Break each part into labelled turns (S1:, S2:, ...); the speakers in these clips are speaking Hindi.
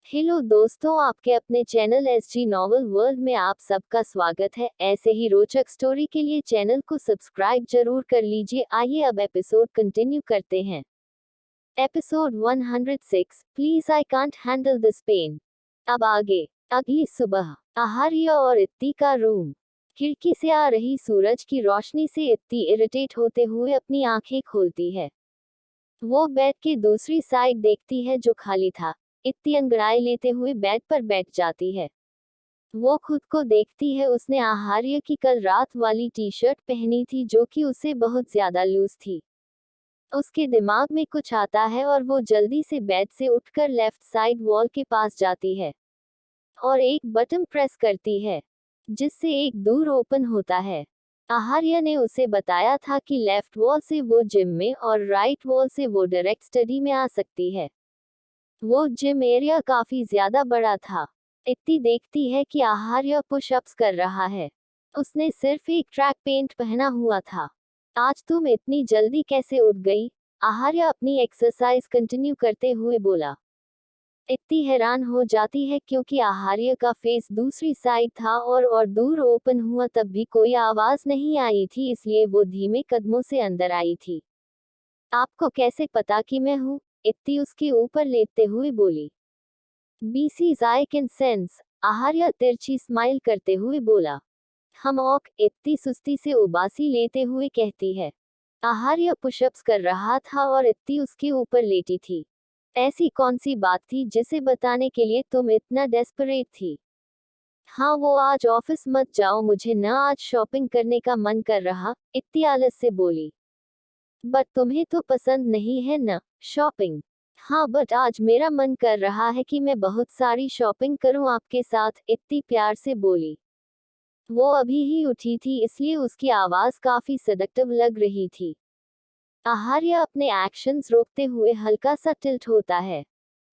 S1: हेलो दोस्तों, आपके अपने चैनल एसजी नॉवल वर्ल्ड में आप सबका स्वागत है। ऐसे ही रोचक स्टोरी के लिए चैनल को सब्सक्राइब जरूर कर लीजिए। आइए अब एपिसोड कंटिन्यू करते हैं। Episode 106, please I can't handle this pain. अब आगे। अगली सुबह आहार्य और इत्ती का रूम। खिड़की से आ रही सूरज की रोशनी से इत्ती इरिटेट होते हुए अपनी आंखें खोलती है। वो बेड की दूसरी साइड देखती है जो खाली था। इत्ती अंगड़ाई लेते हुए बेड पर बैठ जाती है। वो खुद को देखती है, उसने आहार्य की कल रात वाली टी शर्ट पहनी थी जो कि उसे बहुत ज्यादा लूज थी। उसके दिमाग में कुछ आता है और वो जल्दी से बेड से उठकर लेफ्ट साइड वॉल के पास जाती है और एक बटन प्रेस करती है जिससे एक दूर ओपन होता है। आहार्य ने उसे बताया था कि लेफ्ट वॉल से वो जिम में और राइट वॉल से वो डायरेक्ट स्टडी में आ सकती है। वो जिम एरिया काफी ज्यादा बड़ा था। इत्ती देखती है कि आहार्य पुशअप्स कर रहा है। उसने सिर्फ एक ट्रैक पेंट पहना हुआ था। आज तुम इतनी जल्दी कैसे उठ गई? आहार्य अपनी एक्सरसाइज कंटिन्यू करते हुए बोला। इत्ती हैरान हो जाती है क्योंकि आहार्य का फेस दूसरी साइड था और दूर ओपन हुआ तब भी कोई आवाज नहीं आई थी, इसलिए वो धीमे कदमों से अंदर आई थी। आपको कैसे पता कि मैं हूँ? इत्ती उसके ऊपर लेटते हुए बोली। बीसीज आई कैन सेंस, आहार्य तिरछी स्माइल करते हुए बोला। हम औक, इत्ती सुस्ती से उबासी लेते हुए कहती है। आहार्य पुशअप्स कर रहा था और इत्ती उसके ऊपर लेटी थी। ऐसी कौन सी बात थी जिसे बताने के लिए तुम इतना डेस्परेट थी? हाँ, वो आज ऑफिस मत जाओ, मुझे न आज शॉपिंग करने का मन कर रहा, इत्ती आलस से बोली। बट तुम्हें तो पसंद नहीं है न शॉपिंग? हाँ, बट आज मेरा मन कर रहा है कि मैं बहुत सारी शॉपिंग करूं आपके साथ, इत्ती प्यार से बोली। वो अभी ही उठी थी इसलिए उसकी आवाज काफी सेडक्टिव लग रही थी। आहार्य अपने एक्शंस रोकते हुए हल्का सा टिल्ट होता है।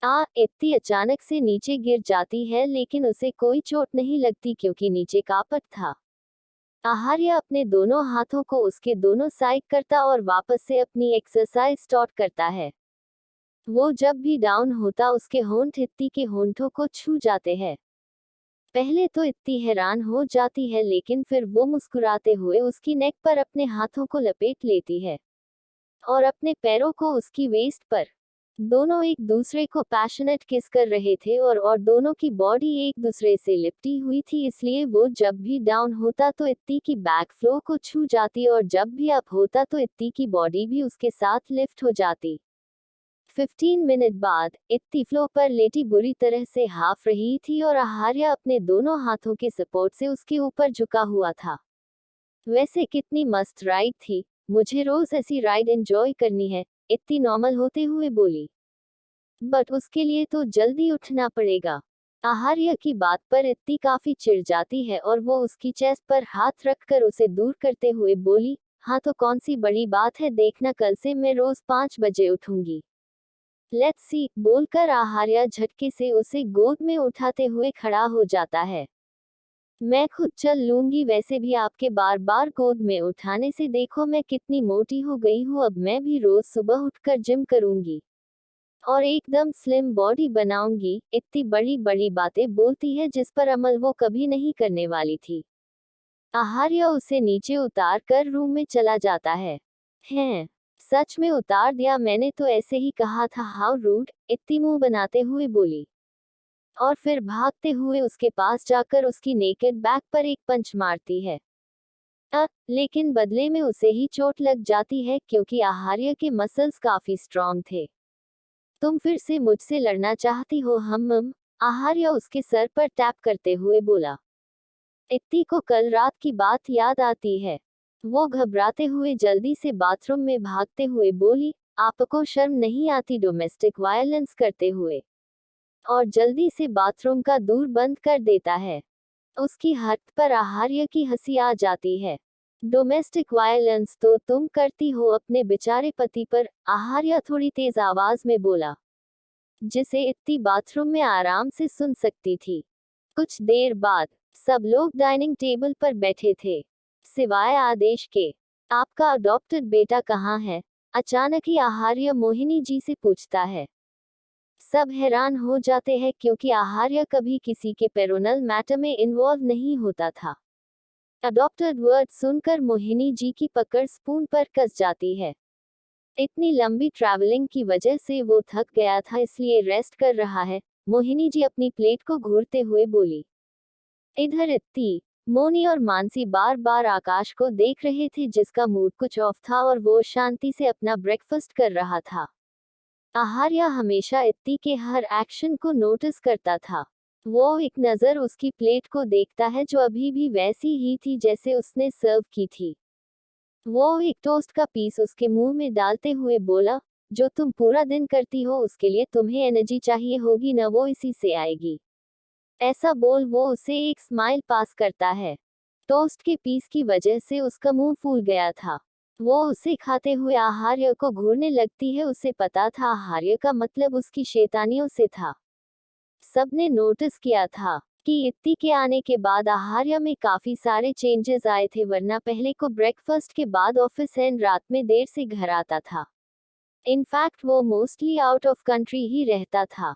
S1: इत्ती अचानक से नीचे गिर जाती है लेकिन उसे कोई चोट नहीं लगती क्योंकि नीचे कारपेट था। आहार्य अपने दोनों हाथों को उसके दोनों साइड करता और वापस से अपनी एक्सरसाइज स्टार्ट करता है। वो जब भी डाउन होता उसके होंठ इत्ती के होंठों को छू जाते हैं। पहले तो इत्ती हैरान हो जाती है लेकिन फिर वो मुस्कुराते हुए उसकी नेक पर अपने हाथों को लपेट लेती है और अपने पैरों को उसकी वेस्ट पर। दोनों एक दूसरे को पैशनेट किस कर रहे थे और दोनों की बॉडी एक दूसरे से लिपटी हुई थी, इसलिए वो जब भी डाउन होता तो इत्ती की बैक फ्लो को छू जाती और जब भी अप होता तो इत्ती की बॉडी भी उसके साथ लिफ्ट हो जाती। 15 मिनट बाद इत्ती फ्लो पर लेटी बुरी तरह से हाफ रही थी और आहार्य अपने दोनों हाथों के सपोर्ट से उसके ऊपर झुका हुआ था। वैसे कितनी मस्त राइड थी, मुझे रोज ऐसी राइड एंजॉय करनी है, इत्ती नॉर्मल होते हुए बोली। बट उसके लिए तो जल्दी उठना पड़ेगा। आहार्य की बात पर इत्ती काफी चिढ़ जाती है और वो उसकी चेस्ट पर हाथ रखकर उसे दूर करते हुए बोली। हाँ तो कौन सी बड़ी बात है, देखना कल से मैं रोज 5 बजे उठूंगी। लेट्स सी, बोलकर आहार्य झटके से उसे गोद में उठाते हुए खड़ा हो जाता है। मैं खुद चल लूंगी, वैसे भी आपके बार बार गोद में उठाने से देखो मैं कितनी मोटी हो गई हूँ, अब मैं भी रोज सुबह उठकर जिम करूंगी और एकदम स्लिम बॉडी बनाऊंगी। इतनी बड़ी बड़ी बातें बोलती है जिस पर अमल वो कभी नहीं करने वाली थी। आहार्य उसे नीचे उतार कर रूम में चला जाता है। हैं, सच में उतार दिया, मैंने तो ऐसे ही कहा था, हाउ रूड, इतनी मुंह बनाते हुए बोली और फिर भागते हुए उसके पास जाकर उसकी नेकेड बैक पर एक पंच मारती है। लेकिन बदले में उसे ही चोट लग जाती है क्योंकि आहार्य के मसल्स काफी स्ट्रॉन्ग थे। तुम फिर से मुझसे लड़ना चाहती हो? आहार्य उसके सर पर टैप करते हुए बोला। इत्ती को कल रात की बात याद आती है। वो घबराते हुए जल्दी से बाथरूम में भागते हुए बोली, आपको शर्म नहीं आती डोमेस्टिक वायलेंस करते हुए? और जल्दी से बाथरूम का दूर बंद कर देता है। उसकी हरकत पर आहार्य की हंसी आ जाती है। डोमेस्टिक वायलेंस तो तुम करती हो अपने बेचारे पति पर, आहार्य थोड़ी तेज आवाज में बोला जिसे इत्ती बाथरूम में आराम से सुन सकती थी। कुछ देर बाद सब लोग डाइनिंग टेबल पर बैठे थे सिवाय आदेश के। आपका अडॉप्टेड बेटा कहाँ है? अचानक ही आहार्य मोहिनी जी से पूछता है। सब हैरान हो जाते हैं क्योंकि आहार्य कभी किसी के पेरोनल मैटर में इन्वॉल्व नहीं होता था। अडॉप्टेड वर्ड सुनकर मोहिनी जी की पकड़ स्पून पर कस जाती है। इतनी लंबी ट्रैवलिंग की वजह से वो थक गया था, इसलिए रेस्ट कर रहा है। मोहिनी जी अपनी प्लेट को घूरते हुए बोली। इधर इत्ती, मोनी और मानसी बार बार आकाश को देख रहे थे जिसका मूड कुछ ऑफ था और वो शांति से अपना ब्रेकफास्ट कर रहा था। आहार्य हमेशा इत्ती के हर एक्शन को नोटिस करता था। वो एक नज़र उसकी प्लेट को देखता है जो अभी भी वैसी ही थी जैसे उसने सर्व की थी। वो एक टोस्ट का पीस उसके मुंह में डालते हुए बोला, जो तुम पूरा दिन करती हो उसके लिए तुम्हें एनर्जी चाहिए होगी न, वो इसी से आएगी। ऐसा बोल वो उसे एक स्माइल पास करता है। टोस्ट के पीस की वजह से उसका मुंह फूल गया था। वो उसे खाते हुए आहार्य को घूरने लगती है। उसे पता था आहार्य का मतलब उसकी शैतानियों से था। सबने नोटिस किया था कि इत्ती के आने के बाद आहार्य में काफी सारे चेंजेस आए थे, वरना पहले को ब्रेकफास्ट के बाद ऑफिस एंड रात में देर से घर आता था। इनफैक्ट वो मोस्टली आउट ऑफ कंट्री ही रहता था।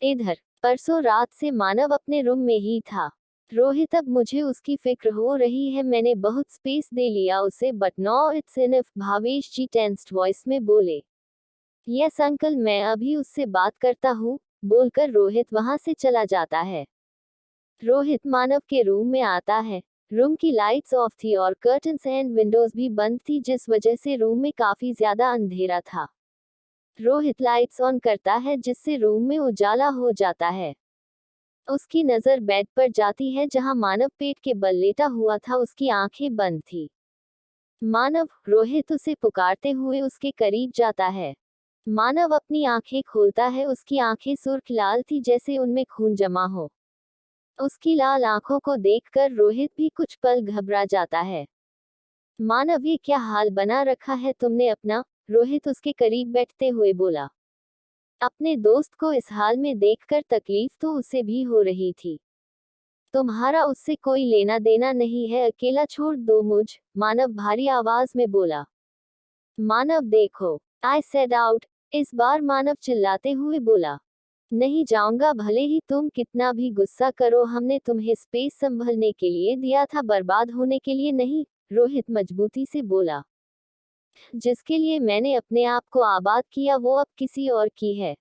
S1: इधर परसों रात से मानव अपने रूम में ही था। रोहित, अब मुझे उसकी फिक्र हो रही है, मैंने बहुत स्पेस दे लिया उसे, but no it's enough, Bhavesh ji tensed voice में बोले। यस अंकल, मैं अभी उससे बात करता हूँ, बोलकर रोहित वहां से चला जाता है। रोहित मानव के रूम में आता है। रूम की लाइट्स ऑफ थी और कर्टन्स एंड विंडोज भी बंद थी, जिस वजह से रूम में काफी ज्यादा अंधेरा था। रोहित लाइट्स ऑन करता है जिससे रूम में उजाला हो जाता है। उसकी नजर बेड पर जाती है जहां मानव पेट के बल लेटा हुआ था, उसकी आंखें बंद थी। मानव, रोहित उसे पुकारते हुए उसके करीब जाता है। मानव अपनी आंखें खोलता है, उसकी आंखें सुर्ख लाल थी जैसे उनमें खून जमा हो। उसकी लाल आंखों को देखकर रोहित भी कुछ पल घबरा जाता है। मानव, ये क्या हाल बना रखा है तुमने अपना? रोहित उसके करीब बैठते हुए बोला। अपने दोस्त को इस हाल में देखकर तकलीफ तो उसे भी हो रही थी। तुम्हारा उससे कोई लेना देना नहीं है, अकेला छोड़ दो मुझ, मानव भारी आवाज में बोला। मानव देखो, आई सेड आउट, इस बार मानव चिल्लाते हुए बोला। नहीं जाऊंगा, भले ही तुम कितना भी गुस्सा करो, हमने तुम्हें स्पेस संभलने के लिए दिया था, बर्बाद होने के लिए नहीं, रोहित मजबूती से बोला। जिसके लिए मैंने अपने आप को आबाद किया वो अब किसी और की है।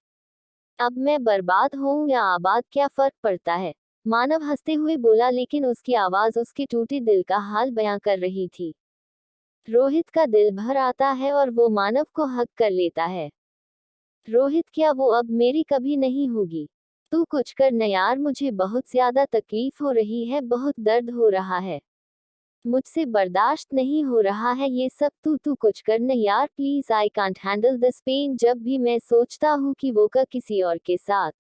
S1: अब मैं बर्बाद होऊं या आबाद क्या फर्क पड़ता है? मानव हंसते हुए बोला, लेकिन उसकी आवाज उसके टूटे दिल का हाल बयां कर रही थी। रोहित का दिल भर आता है और वो मानव को हक कर लेता है। रोहित, क्या वो अब मेरी कभी नहीं होगी? तू कुछ कर न यार, मुझे बहुत ज्यादा तकलीफ हो रही है, बहुत दर्द हो रहा है, मुझसे बर्दाश्त नहीं हो रहा है ये सब, तू कुछ कर न यार please, I can't handle this pain. जब भी मैं सोचता हूँ कि वो का किसी और के साथ,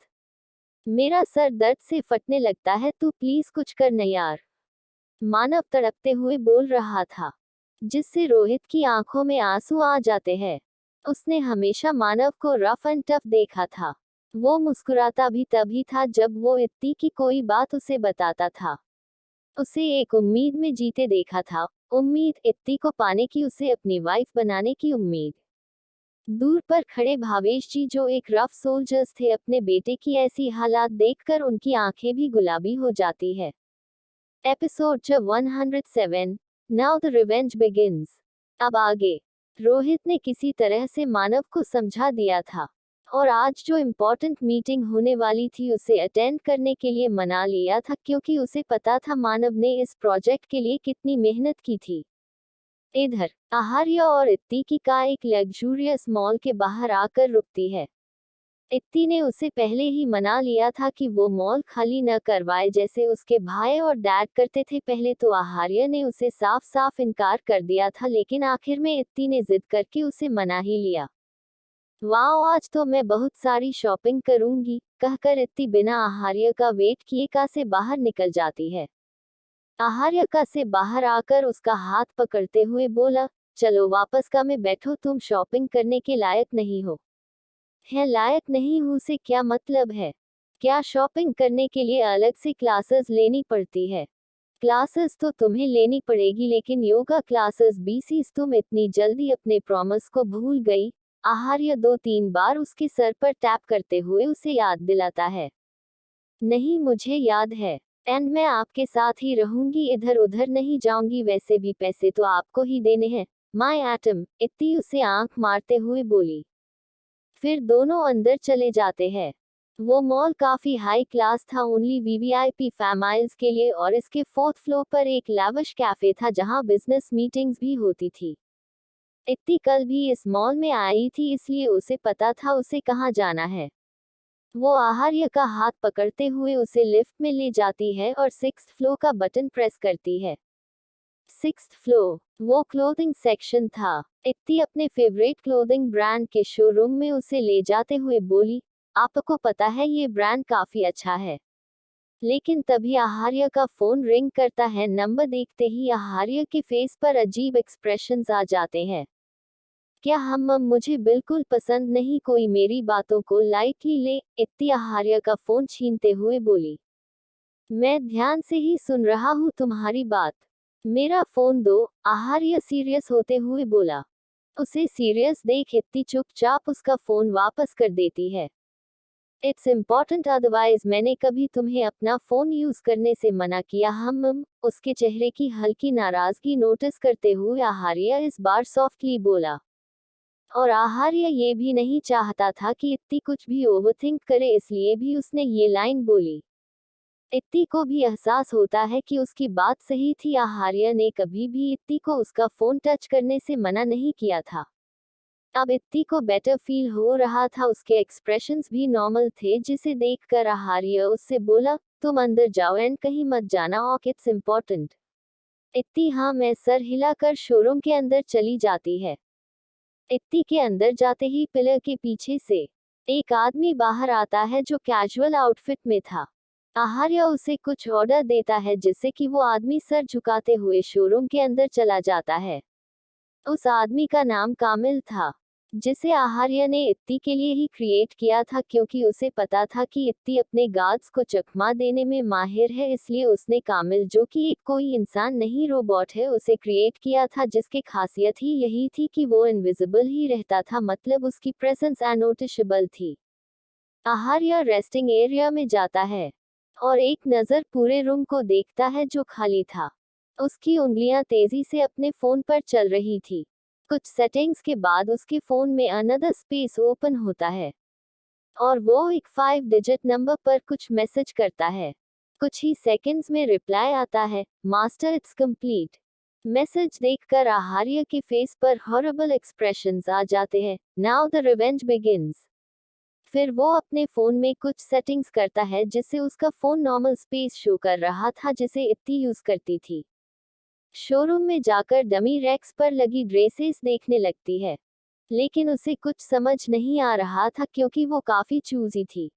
S1: मेरा सर दर्द से फटने लगता है, तू प्लीज कुछ कर न यार, मानव तड़पते हुए बोल रहा था, जिससे रोहित की आंखों में आंसू आ जाते हैं। उसने हमेशा मानव को रफ एंड टफ देखा था। वो मुस्कुराता भी तभी था जब वो इत्ती की कोई बात उसे बताता था। उसे एक उम्मीद में जीते देखा था, उम्मीद इत्ती को पाने की, उसे अपनी वाइफ बनाने की उम्मीद। दूर पर खड़े भावेश जी जो एक रफ सोल्जर्स थे, अपने बेटे की ऐसी हालात देखकर उनकी आंखें भी गुलाबी हो जाती है। Episode 107, now the revenge begins. अब आगे। रोहित ने किसी तरह से मानव को समझा दिया था और आज जो इम्पोर्टेंट मीटिंग होने वाली थी उसे अटेंड करने के लिए मना लिया था, क्योंकि उसे पता था मानव ने इस प्रोजेक्ट के लिए कितनी मेहनत की थी। इधर आहार्य और इत्ती की कार एक लग्जूरियस मॉल के बाहर आकर रुकती है। इत्ती ने उसे पहले ही मना लिया था कि वो मॉल खाली न करवाए जैसे उसके भाई और डैड करते थे। पहले तो आहार्य ने उसे साफ साफ इनकार कर दिया था, लेकिन आखिर में इत्ती ने जिद करके उसे मना ही लिया। वाओ, आज तो मैं बहुत सारी शॉपिंग करूंगी, कहकर इत्ती बिना आहार्य का वेट किए कार से बाहर निकल जाती है। आहार्य कार से बाहर आकर उसका हाथ पकड़ते हुए बोला, चलो वापस कार में बैठो, तुम शॉपिंग करने के लायक नहीं हो। है लायक नहीं हूँ से क्या मतलब है? क्या शॉपिंग करने के लिए अलग से क्लासेस लेनी पड़ती है? क्लासेस तो तुम्हें लेनी पड़ेगी, लेकिन योगा क्लासेस, बीसीस, तुम इतनी जल्दी अपने प्रॉमिस को भूल गई? आहार्य 2-3 बार उसके सर पर टैप करते हुए उसे याद दिलाता है। नहीं, मुझे याद है। एंड मैं आपके साथ ही रहूंगी, इधर उधर नहीं जाऊंगी, वैसे भी पैसे तो आपको ही देने हैं। माय एटम, इत्ती उसे आंख मारते हुए बोली। फिर दोनों अंदर चले जाते हैं। वो मॉल काफी हाई क्लास था, ओनली वीवीआईपी फैमाइल्स के लिए, और इसके 4th फ्लोर पर एक लैविश कैफे था जहां बिजनेस मीटिंग्स भी होती थी। इत्ती कल भी इस मॉल में आई थी, इसलिए उसे पता था उसे कहाँ जाना है। वो आहार्य का हाथ पकड़ते हुए उसे लिफ्ट में ले जाती है और 6th फ्लोर का बटन प्रेस करती है। 6th फ्लोर, वो क्लोथिंग सेक्शन था। इत्ती अपने फेवरेट क्लोथिंग ब्रांड के शोरूम में उसे ले जाते हुए बोली, आपको पता है ये ब्रांड काफी अच्छा है। लेकिन तभी आहार्य का फोन रिंग करता है। नंबर देखते ही आहार्य के फेस पर अजीब एक्सप्रेशंस आ जाते हैं। क्या हम मुझे बिल्कुल पसंद नहीं, कोई मेरी बातों को लाइटली ले, इत्ती आहार्य का फोन छीनते हुए बोली। मैं ध्यान से ही सुन रहा हूँ तुम्हारी बात। मेरा फोन दो, आहार्य सीरियस होते हुए बोला। उसे सीरियस देख इत्ती चुपचाप उसका फोन वापस कर देती है। इट्स इम्पॉर्टेंट, अदरवाइज मैंने कभी तुम्हें अपना फोन यूज करने से मना किया। हम उसके चेहरे की हल्की नाराजगी नोटिस करते हुए आहार्य इस बार सॉफ्टली बोला। और आहार्य ये भी नहीं चाहता था कि इत्ती कुछ भी ओवरथिंक करे, इसलिए भी उसने ये लाइन बोली। इत्ती को भी एहसास होता है कि उसकी बात सही थी, आहार्य ने कभी भी इत्ती को उसका फोन टच करने से मना नहीं किया था। अब इत्ती को बेटर फील हो रहा था, उसके एक्सप्रेशंस भी नॉर्मल थे, जिसे देखकर आहार्य उससे बोला, तुम अंदर जाओ एंड कहीं मत जाना, और इट्स इम्पोर्टेंट। इत्ती हाँ मैं सर हिलाकर शोरूम के अंदर चली जाती है। इत्ती के अंदर जाते ही पिलर के पीछे से एक आदमी बाहर आता है जो कैजुअल आउटफिट में था। आहार्य उसे कुछ ऑर्डर देता है जिससे कि वो आदमी सर झुकाते हुए शोरूम के अंदर चला जाता है। उस आदमी का नाम कामिल था, जिसे आहार्य ने इत्ती के लिए ही क्रिएट किया था, क्योंकि उसे पता था कि इत्ती अपने गार्ड्स को चकमा देने में माहिर है, इसलिए उसने कामिल, जो कि एक कोई इंसान नहीं रोबोट है, उसे क्रिएट किया था, जिसकी खासियत ही यही थी कि वो इनविजिबल ही रहता था, मतलब उसकी प्रेजेंस अनोटिशेबल थी। आहार्य रेस्टिंग एरिया में जाता है और एक नज़र पूरे रूम को देखता है जो खाली था। उसकी उंगलियां तेजी से अपने फोन पर चल रही थी। कुछ सेटिंग्स के बाद उसके फोन में अनदर स्पेस ओपन होता है और वो एक 5 डिजिट नंबर पर कुछ मैसेज करता है। कुछ ही सेकंड्स में रिप्लाई आता है, मास्टर इट्स कंप्लीट। मैसेज देखकर आहार्य के फेस पर हॉरिबल एक्सप्रेशंस आ जाते हैं। Now the revenge begins. फिर वो अपने फोन में कुछ सेटिंग्स करता है जिससे उसका फोन नॉर्मल स्पेस शो कर रहा था, जिसे इत्ती यूज करती थी। शोरूम में जाकर डमी रैक्स पर लगी ड्रेसेस देखने लगती है, लेकिन उसे कुछ समझ नहीं आ रहा था क्योंकि वो काफी चूजी थी।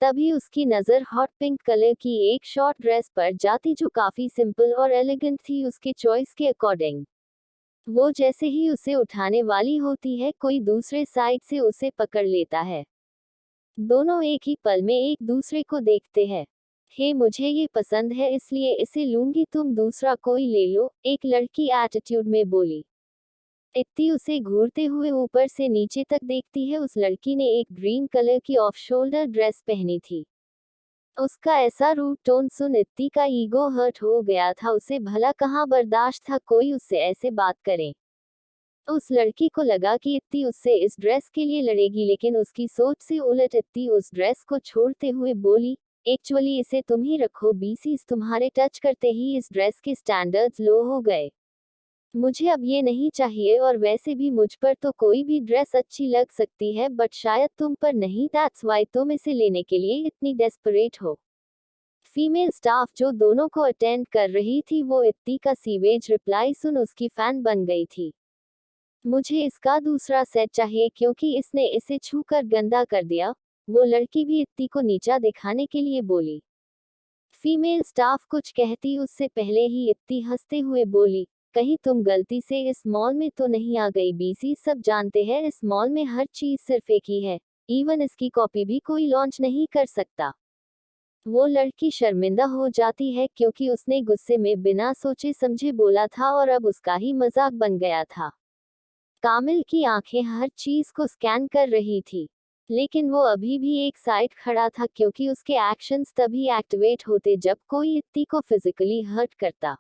S1: तभी उसकी नज़र हॉट पिंक कलर की एक शॉर्ट ड्रेस पर जाती जो काफी सिंपल और एलिगेंट थी उसके चॉइस के अकॉर्डिंग। वो जैसे ही उसे उठाने वाली होती है, कोई दूसरे साइड से उसे पकड़ लेता है। दोनों एक ही पल में एक दूसरे को देखते हैं। हे मुझे ये पसंद है इसलिए इसे लूंगी, तुम दूसरा कोई ले लो, एक लड़की एटीट्यूड में बोली। इत्ती उसे घूरते हुए ऊपर से नीचे तक देखती है। उस लड़की ने एक ग्रीन कलर की ऑफ शोल्डर ड्रेस पहनी थी। उसका ऐसा रूड टोन सुन इत्ती का ईगो हर्ट हो गया था, उसे भला कहाँ बर्दाश्त था कोई उससे ऐसे बात करे। उस लड़की को लगा कि इत्ती उससे इस ड्रेस के लिए लड़ेगी, लेकिन उसकी सोच से उलट इत्ती उस ड्रेस को छोड़ते हुए बोली, एक्चुअली इसे तुम ही रखो, बीसीस तुम्हारे टच करते ही इस ड्रेस के स्टैंडर्ड्स लो हो गए। मुझे अब ये नहीं चाहिए, और वैसे भी मुझ पर तो कोई भी ड्रेस अच्छी लग सकती है, बट शायद तुम पर नहीं, दैट्स वाई तुम इसे लेने के लिए इतनी डेस्परेट हो। फीमेल स्टाफ जो दोनों को अटेंड कर रही थी, वो इत्ती का सीवेज रिप्लाई सुन उसकी फैन बन गई थी। मुझे इसका दूसरा सेट चाहिए क्योंकि इसने इसे छूकर गंदा कर दिया। वो लड़की भी इत्ती को नीचा दिखाने के लिए बोली। फीमेल स्टाफ कुछ कहती उससे पहले ही इत्ती हंसते हुए बोली, कहीं तुम गलती से इस मॉल में तो नहीं आ गई? बीसी सब जानते हैं इस मॉल में हर चीज सिर्फ एक ही है, इवन इसकी कॉपी भी कोई लॉन्च नहीं कर सकता। वो लड़की शर्मिंदा हो जाती है क्योंकि उसने गुस्से में बिना सोचे समझे बोला था और अब उसका ही मजाक बन गया था। कामिल की आंखें हर चीज को स्कैन कर रही थी, लेकिन वो अभी भी एक साइड खड़ा था क्योंकि उसके एक्शंस तभी एक्टिवेट होते जब कोई इत्ती को फिजिकली हर्ट करता।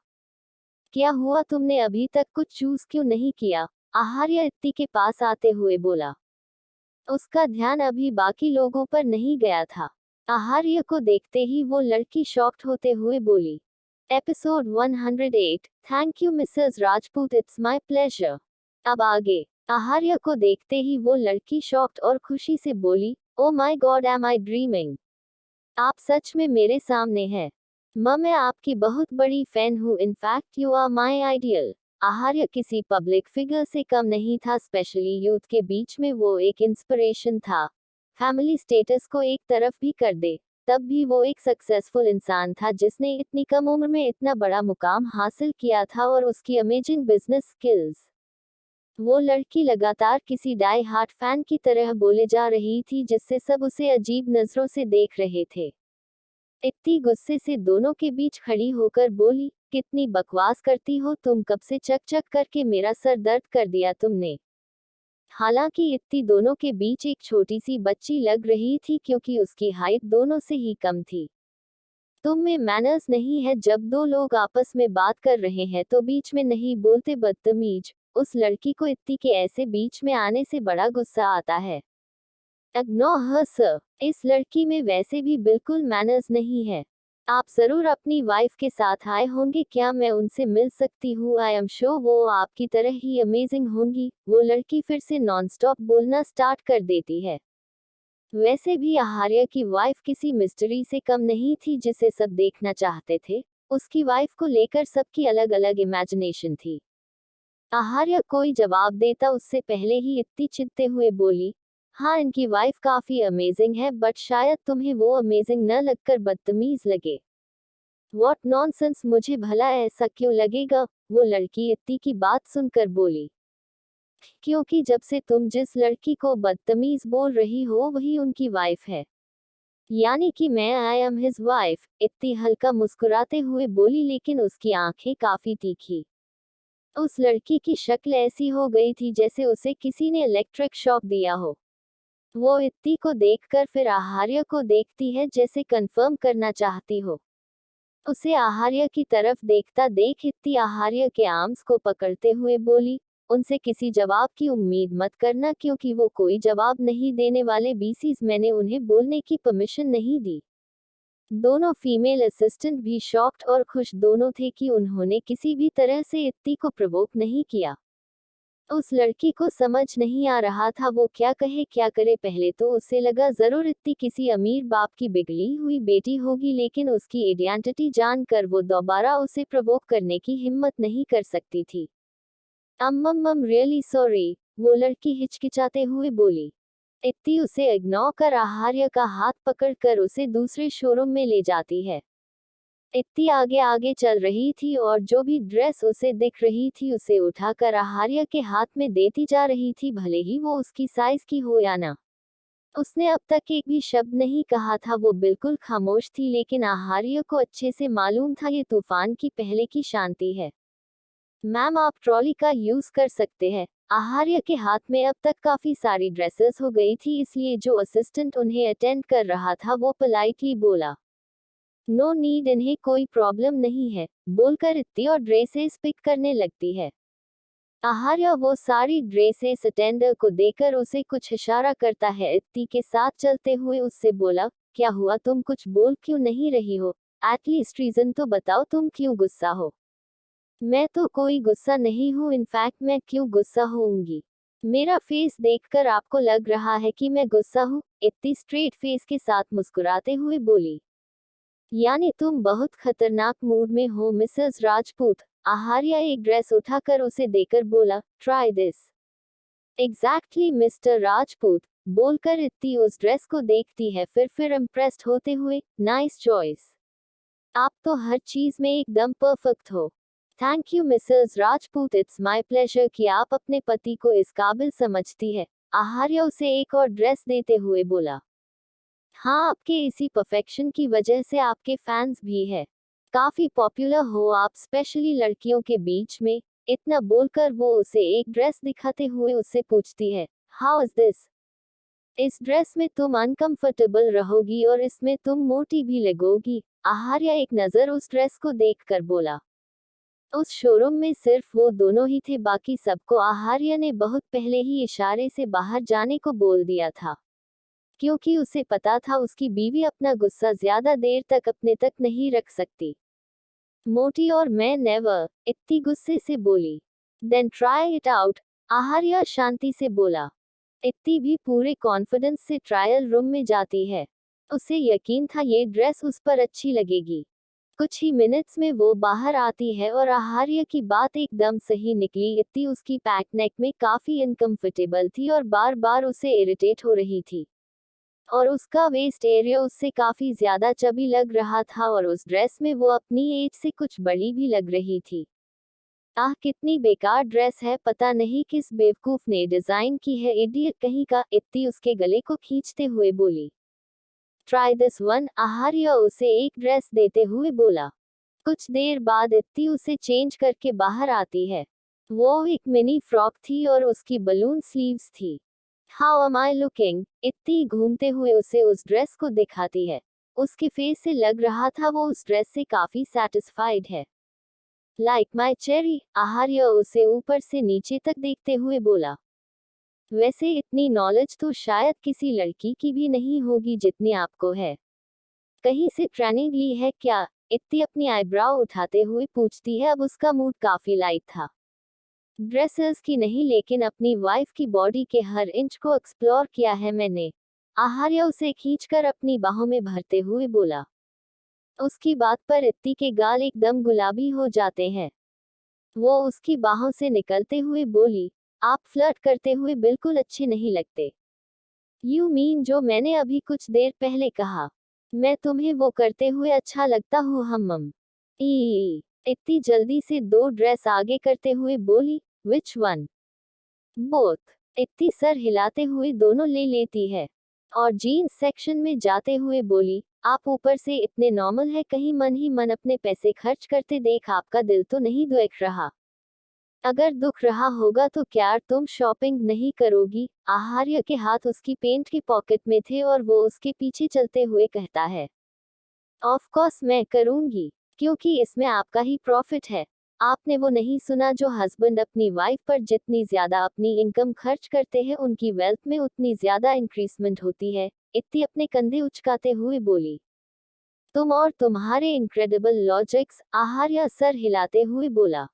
S1: क्या हुआ, तुमने अभी तक कुछ चूज क्यों नहीं किया? आहार्य इत्ती के पास आते हुए बोला। उसका ध्यान अभी बाकी लोगों पर नहीं गया था। आहार्य को देखते ही वो लड़की शॉक्ड होते हुए बोली। Episode 108, thank you Mrs Rajput, it's my pleasure. अब आगे। आहार्य को देखते ही वो लड़की शॉक्ड और खुशी से बोली, oh my god, am I dreaming? आप सच में मेरे सामने हैं। मैं आपकी बहुत बड़ी फैन हूँ, in fact you are my ideal. Aharya किसी पब्लिक फिगर से कम नहीं था, स्पेशली यूथ के बीच में वो एक इंस्पिरेशन था। फैमिली स्टेटस को एक तरफ भी कर दे, तब भी वो एक सक्सेसफुल इंसान था जिसने इतनी कम उम्र में इतना बड़ा मुकाम हासिल किया था, और उसकी अमेजिंग बिजनेस स्किल्स। वो लड़की लगातार किसी डाई हार्ट फैन की तरह बोले जा रही थी, जिससे सब उसे अजीब नजरों से देख रहे थे। इत्ती गुस्से से दोनों के बीच खड़ी होकर बोली, कितनी बकवास करती हो तुम, कब से चक चक करके मेरा सर दर्द कर दिया तुमने। हालांकि इत्ती दोनों के बीच एक छोटी सी बच्ची लग रही थी क्योंकि उसकी हाइट दोनों से ही कम थी। तुम में मैनर्स नहीं है, जब दो लोग आपस में बात कर रहे हैं तो बीच में नहीं बोलते, बदतमीज। उस लड़की को इत्ती के ऐसे बीच में आने से बड़ा गुस्सा आता है। इग्नोर हर सर, इस लड़की में वैसे भी बिल्कुल मैनर्स नहीं है। आप जरूर अपनी वाइफ के साथ आए होंगे, क्या मैं उनसे मिल सकती हूँ? आई एम श्योर वो आपकी तरह ही अमेजिंग होंगी। वो लड़की फिर से नॉनस्टॉप बोलना स्टार्ट कर देती है। वैसे भी आहार्य की वाइफ किसी मिस्ट्री से कम नहीं थी जिसे सब देखना चाहते थे। उसकी वाइफ को लेकर सबकी अलग अलग इमेजिनेशन थी। आहार्य कोई जवाब देता उससे पहले ही इत्ती चिढ़ते हुए बोली, हाँ इनकी वाइफ काफी अमेजिंग है, बट शायद तुम्हें वो अमेजिंग न लगकर बदतमीज लगे। व्हाट नॉनसेंस, मुझे भला ऐसा क्यों लगेगा? वो लड़की इत्ती की बात सुनकर बोली, क्योंकि जब से तुम जिस लड़की को बदतमीज बोल रही हो वही उनकी वाइफ है। यानी कि मैं आई एम हिज वाइफ। इत्ती हल्का मुस्कुराते हुए बोली, लेकिन उसकी आंखें काफी तीखी। उस लड़की की शक्ल ऐसी हो गई थी जैसे उसे किसी ने इलेक्ट्रिक शॉक दिया हो। वो इत्ती को देखकर फिर आहार्य को देखती है, जैसे कंफर्म करना चाहती हो। उसे आहार्य की तरफ देखता देख इत्ती आहार्य के आर्म्स को पकड़ते हुए बोली, उनसे किसी जवाब की उम्मीद मत करना क्योंकि वो कोई जवाब नहीं देने वाले बीसीज, मैंने उन्हें बोलने की परमिशन नहीं दी। दोनों फीमेल असिस्टेंट भी शॉक्ड और खुश दोनों थे कि उन्होंने किसी भी तरह से इत्ती को प्रोवोक नहीं किया। उस लड़की को समझ नहीं आ रहा था वो क्या कहे क्या करे। पहले तो उसे लगा जरूर इत्ती किसी अमीर बाप की बिगड़ी हुई बेटी होगी, लेकिन उसकी आइडेंटिटी जानकर वो दोबारा उसे प्रोवोक करने की हिम्मत नहीं कर सकती थी। रियली सॉरी, वो लड़की हिचकिचाते हुए बोली। इत्ती उसे इग्नोर कर आहार्य का हाथ पकड़कर उसे दूसरे शोरूम में ले जाती है। इत्ती आगे आगे चल रही थी और जो भी ड्रेस उसे दिख रही थी उसे उठाकर आहार्य के हाथ में देती जा रही थी, भले ही वो उसकी साइज की हो या ना। उसने अब तक एक भी शब्द नहीं कहा था, वो बिल्कुल खामोश थी, लेकिन आहार्य को अच्छे से मालूम था ये तूफान की पहले की शांति है। मैम आप ट्रॉली का यूज कर सकते हैं। आहार्य के हाथ में अब तक काफी सारी ड्रेसेस हो गई थी, इसलिए जो असिस्टेंट उन्हें अटेंड कर रहा था वो पोलाइटली बोला, नो नीड, इन्हें कोई प्रॉब्लम नहीं है, बोलकर इत्ती और ड्रेसेस पिक करने लगती है। आहार्य वो सारी ड्रेसेस अटेंडर को देकर उसे कुछ इशारा करता है। इत्ती के साथ चलते हुए उससे बोला, क्या हुआ, तुम कुछ बोल क्यों नहीं रही हो? एटलीस्ट रीजन तो बताओ, तुम क्यों गुस्सा हो? मैं तो कोई गुस्सा नहीं हूँ, इनफैक्ट मैं क्यों गुस्सा होऊंगी? मेरा फेस देखकर आपको लग रहा है कि मैं गुस्सा हूँ? इत्ती स्ट्रेट फेस के साथ मुस्कुराते हुए बोली, यानी तुम बहुत खतरनाक मूड में हो मिसेस राजपूत। आहार्य एक ड्रेस उठाकर उसे देकर बोला, try this. Exactly mister Rajput, बोलकर इत्ती उस ड्रेस को देखती है, फिर इम्प्रेस्ड होते हुए, नाइस चॉइस। आप तो हर चीज में एकदम परफेक्ट हो। Thank you Mrs Rajput, it's my pleasure कि आप अपने पति को इस काबिल समझती है। आहार्य उसे एक और ड्रेस देते हुए बोला, हाँ आपके इसी परफेक्शन की वजह से आपके फैंस भी है। काफी पॉपुलर हो आप, स्पेशली लड़कियों के बीच में। इतना बोलकर वो उसे एक ड्रेस दिखाते हुए उससे पूछती है, हाउ इज दिस? इस ड्रेस में तुम अनकंफर्टेबल रहोगी और इसमें तुम मोटी भी लगोगी। आहार्य एक नजर उस ड्रेस को देखकर बोला। उस शोरूम में सिर्फ वो दोनों ही थे, बाकी सबको आहार्य ने बहुत पहले ही इशारे से बाहर जाने को बोल दिया था, क्योंकि उसे पता था उसकी बीवी अपना गुस्सा ज्यादा देर तक अपने तक नहीं रख सकती। मोटी और मैं नेवर, इतनी गुस्से से बोली। देन ट्राई इट आउट, आहार्य शांति से बोला। इत्ती भी पूरे कॉन्फिडेंस से ट्रायल रूम में जाती है। उसे यकीन था ये ड्रेस उस पर अच्छी लगेगी। कुछ ही मिनट्स में वो बाहर आती है और आहार्य की बात एकदम सही निकली। इत्ती उसकी पैक नेक में काफी अनकंफर्टेबल थी और बार बार उसे इरिटेट हो रही थी, और उसका वेस्ट एरिया उससे काफी ज्यादा चबी लग रहा था और उस ड्रेस में वो अपनी एज से कुछ बड़ी भी लग रही थी। आह, कितनी बेकार ड्रेस है, पता नहीं किस बेवकूफ ने डिजाइन की है, इडियट कहीं का। इत्ती उसके गले को खींचते हुए बोली। ट्राई दिस वन, आहार्य उसे एक ड्रेस देते हुए बोला। कुछ देर बाद इत्ती उसे चेंज करके बाहर आती है। वो एक मिनी फ्रॉक थी और उसकी बलून स्लीव्स थी। How am I looking? इत्ती घूमते हुए उसे उस ड्रेस को दिखाती है। उसके फेस से लग रहा था वो उस ड्रेस से काफी सेटिस्फाइड है। लाइक माई चेरी, आहार्य उसे ऊपर से नीचे तक देखते हुए बोला। वैसे इतनी नॉलेज तो शायद किसी लड़की की भी नहीं होगी जितनी आपको है। कहीं से ट्रेनिंग ली है क्या? इत्ती अपनी आईब्राव उठाते हुए पूछती है। अब उसका मूड काफी लाइट था। ड्रेसेस की नहीं, लेकिन अपनी वाइफ की बॉडी के हर इंच को एक्सप्लोर किया है मैंने। आहार्य उसे खींचकर अपनी बाहों में भरते हुए बोला। उसकी बात पर इत्ती के गाल एकदम गुलाबी हो जाते हैं। वो उसकी बाहों से निकलते हुए बोली, आप फ्लर्ट करते हुए बिल्कुल अच्छे नहीं लगते। यू मीन जो मैंने अभी कुछ देर पहले कहा? मैं तुम्हें वो करते हुए अच्छा लगता हूँ हम्म। ई इतनी जल्दी से दो ड्रेस आगे करते हुए बोली, विच वन? बोथ। इतनी सर हिलाते हुए दोनों ले लेती है और जीन्स सेक्शन में जाते हुए बोली, आप ऊपर से इतने नॉर्मल है, कहीं मन ही मन अपने पैसे खर्च करते देख आपका दिल तो नहीं दुख रहा? अगर दुख रहा होगा तो क्या तुम शॉपिंग नहीं करोगी? आहार्य के हाथ उसकी पेंट की पॉकेट में थे और वो उसके पीछे चलते हुए कहता है, ऑफ कोर्स मैं करूंगी, क्योंकि इसमें आपका ही प्रॉफिट है। आपने वो नहीं सुना जो हस्बैंड अपनी वाइफ पर जितनी ज्यादा अपनी इनकम खर्च करते हैं उनकी वेल्थ में उतनी ज्यादा इंक्रीजमेंट होती है। इत्ती अपने कंधे उचकाते हुए बोली। तुम और तुम्हारे इनक्रेडिबल लॉजिक्स, आहार्य सर हिलाते हुए बोला।